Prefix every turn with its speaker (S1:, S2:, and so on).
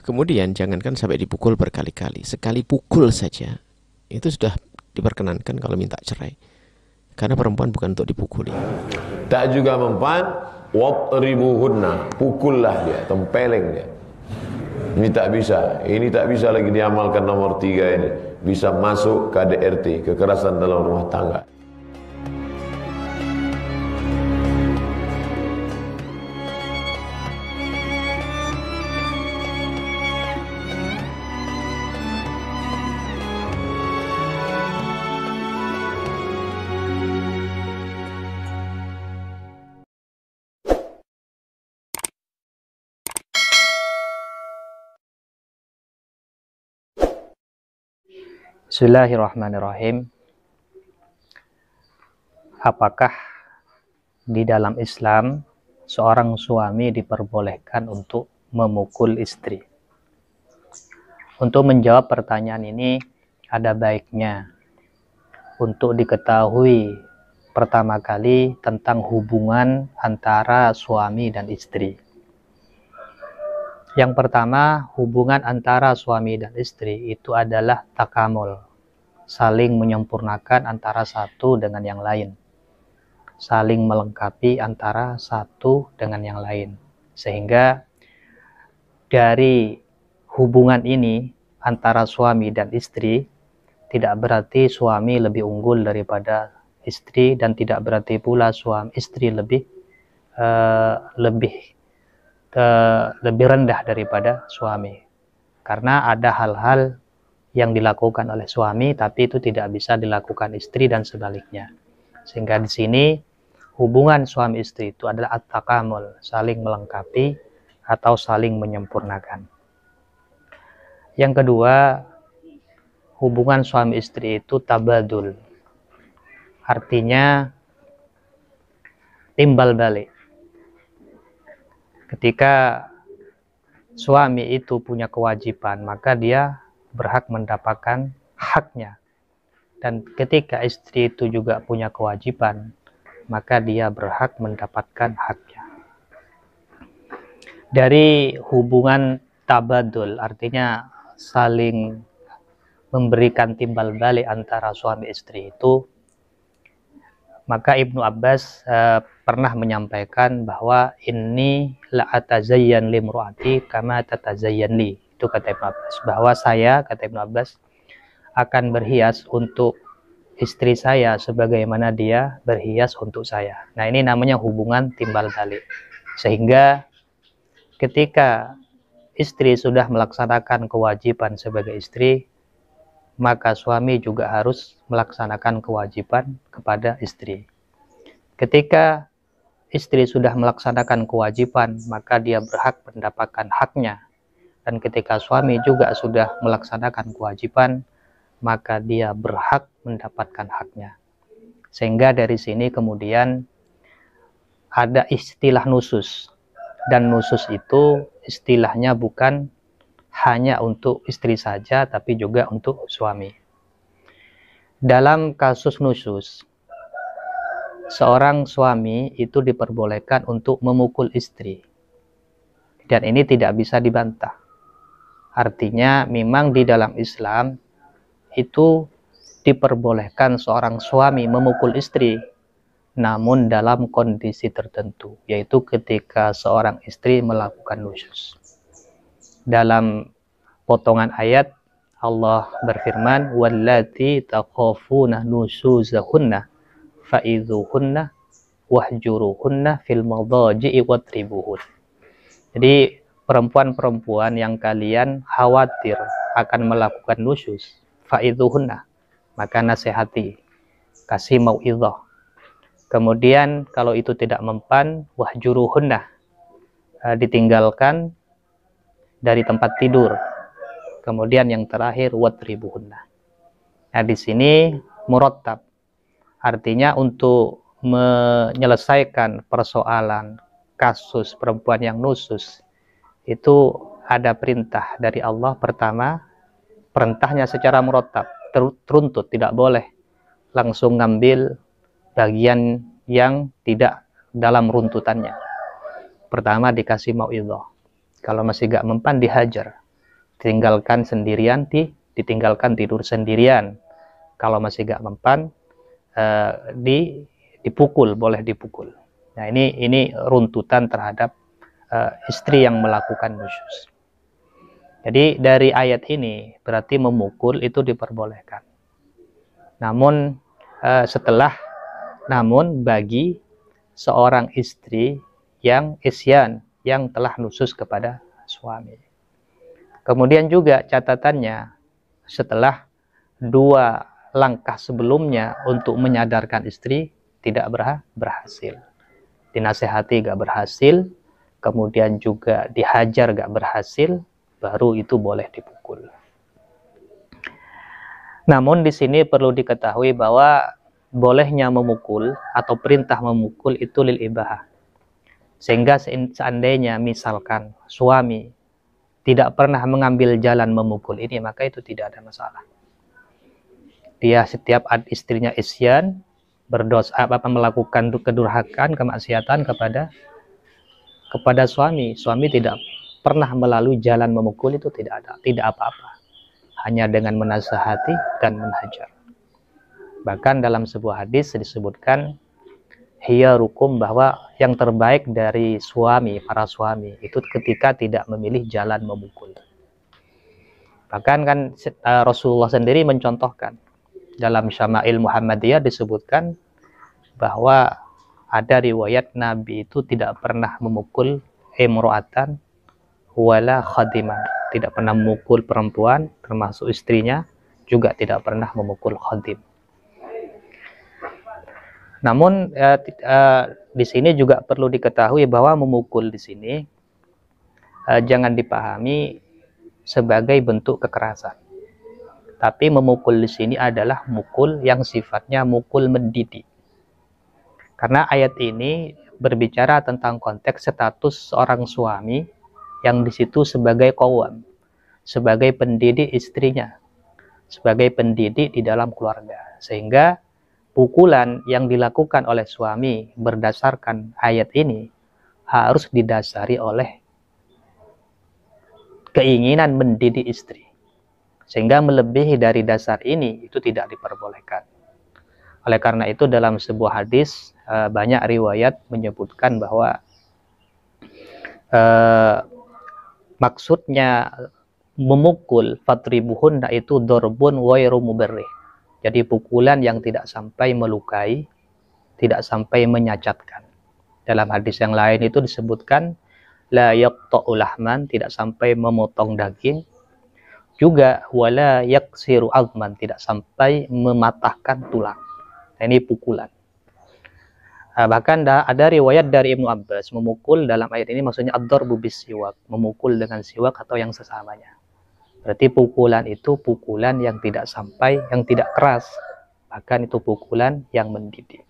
S1: Kemudian jangankan sampai dipukul berkali-kali, sekali pukul saja itu sudah diperkenankan kalau minta cerai. Karena perempuan bukan untuk dipukuli.
S2: Tak juga mempan wadribuhunna, pukullah dia, tempeleng dia. Ini tak bisa, ini tak bisa lagi diamalkan nomor 3 ini. Bisa masuk KDRT, kekerasan dalam rumah tangga.
S3: Bismillahirrahmanirrahim. Apakah di dalam Islam seorang suami diperbolehkan untuk memukul istri? Untuk menjawab pertanyaan ini ada baiknya untuk diketahui pertama kali tentang hubungan antara suami dan istri. Yang pertama, hubungan antara suami dan istri itu adalah takamul, saling menyempurnakan antara satu dengan yang lain, saling melengkapi antara satu dengan yang lain. Sehingga dari hubungan ini antara suami dan istri, tidak berarti suami lebih unggul daripada istri, dan tidak berarti pula suami istri lebih rendah daripada suami. Karena ada hal-hal yang dilakukan oleh suami tapi itu tidak bisa dilakukan istri dan sebaliknya. Sehingga di sini hubungan suami istri itu adalah at-takamul, saling melengkapi atau saling menyempurnakan. Yang kedua, hubungan suami istri itu tabadul. Artinya timbal balik. Ketika suami itu punya kewajiban, maka dia berhak mendapatkan haknya. Dan ketika istri itu juga punya kewajiban, maka dia berhak mendapatkan haknya. Dari hubungan tabadul, artinya saling memberikan timbal balik antara suami istri itu, maka Ibnu Abbas pernah menyampaikan bahwa ini la atazayyan limru'ati kama tatazayyan li. Itu kata Ibnu Abbas, bahwa saya, kata Ibnu Abbas, akan berhias untuk istri saya sebagaimana dia berhias untuk saya. Nah, ini namanya hubungan timbal balik. Sehingga ketika istri sudah melaksanakan kewajiban sebagai istri, maka suami juga harus melaksanakan kewajiban kepada istri. Ketika istri sudah melaksanakan kewajiban, maka dia berhak mendapatkan haknya. Dan ketika suami juga sudah melaksanakan kewajiban, maka dia berhak mendapatkan haknya. Sehingga dari sini kemudian ada istilah nusus. Dan nusus itu istilahnya bukan hanya untuk istri saja, tapi juga untuk suami. Dalam kasus nusus, seorang suami itu diperbolehkan untuk memukul istri. Dan ini tidak bisa dibantah. Artinya memang di dalam Islam itu diperbolehkan seorang suami memukul istri, namun dalam kondisi tertentu, yaitu ketika seorang istri melakukan nusyuz. Dalam potongan ayat Allah berfirman, wallati takhafuna nusyuzahunna fa'idhuhunna wahjuruhunna fil madaji'i wadribuhun. Jadi perempuan-perempuan yang kalian khawatir akan melakukan nusyuz, fa'idhuhunna, maka nasihati, kasih mau'idhah. Kemudian kalau itu tidak mempan, wahjuruhunna, ditinggalkan dari tempat tidur. Kemudian yang terakhir wadribuhunna. Nah, di sini murattab. Artinya untuk menyelesaikan persoalan kasus perempuan yang nusus itu ada perintah dari Allah. Pertama, perintahnya secara murattab, teruntut, tidak boleh langsung ngambil bagian yang tidak dalam runtutannya. Pertama dikasih mau'idhah. Kalau masih gak mempan, dihajar. tinggalkan sendirian, ditinggalkan tidur sendirian. Kalau masih gak mempan, dipukul, boleh dipukul. Nah, ini runtutan terhadap istri yang melakukan nusyuz. Jadi dari ayat ini berarti memukul itu diperbolehkan. Namun namun bagi seorang istri yang isyan, yang telah nusyuz kepada suami. Kemudian juga catatannya, setelah 2 langkah sebelumnya untuk menyadarkan istri tidak berhasil. Dinasehati gak berhasil, kemudian juga dihajar gak berhasil, baru itu boleh dipukul. Namun di sini perlu diketahui bahwa bolehnya memukul atau perintah memukul itu lil ibahah. Sehingga seandainya misalkan suami tidak pernah mengambil jalan memukul ini, maka itu tidak ada masalah. Dia setiap istrinya isyan, berdosa melakukan kedurhakaan, kemaksiatan kepada suami tidak pernah melalui jalan memukul, itu tidak apa-apa. Hanya dengan menasihati dan menhajar. Bahkan dalam sebuah hadis disebutkan hiyarukum, bahwa yang terbaik dari para suami itu ketika tidak memilih jalan memukul. Bahkan kan Rasulullah sendiri mencontohkan dalam Syama'il Muhammadiyah disebutkan bahwa ada riwayat Nabi itu tidak pernah memukul imro'atan wala khadiman, tidak pernah memukul perempuan termasuk istrinya, juga tidak pernah memukul khadim. Namun di sini juga perlu diketahui bahwa memukul di sini jangan dipahami sebagai bentuk kekerasan. Tapi memukul di sini adalah mukul yang sifatnya mukul mendidik. Karena ayat ini berbicara tentang konteks status seorang suami yang di situ sebagai qawwam, sebagai pendidik istrinya, sebagai pendidik di dalam keluarga. Sehingga pukulan yang dilakukan oleh suami berdasarkan ayat ini harus didasari oleh keinginan mendidik istri. Sehingga melebihi dari dasar ini itu tidak diperbolehkan. Oleh karena itu dalam sebuah hadis banyak riwayat menyebutkan bahwa maksudnya memukul fatribuhunna itu dorbun wairu mubarrih. Jadi pukulan yang tidak sampai melukai, tidak sampai menyacatkan. Dalam hadis yang lain itu disebutkan la yaqta'u lahman, tidak sampai memotong daging. Juga wala yaksiru azman, tidak sampai mematahkan tulang. Nah, ini pukulan. Bahkan ada riwayat dari Ibnu Abbas, memukul dalam ayat ini maksudnya ad-darbu bis-siwak, memukul dengan siwak atau yang sesamanya. Berarti pukulan itu pukulan yang tidak sampai, yang tidak keras. Bahkan itu pukulan yang mendidik.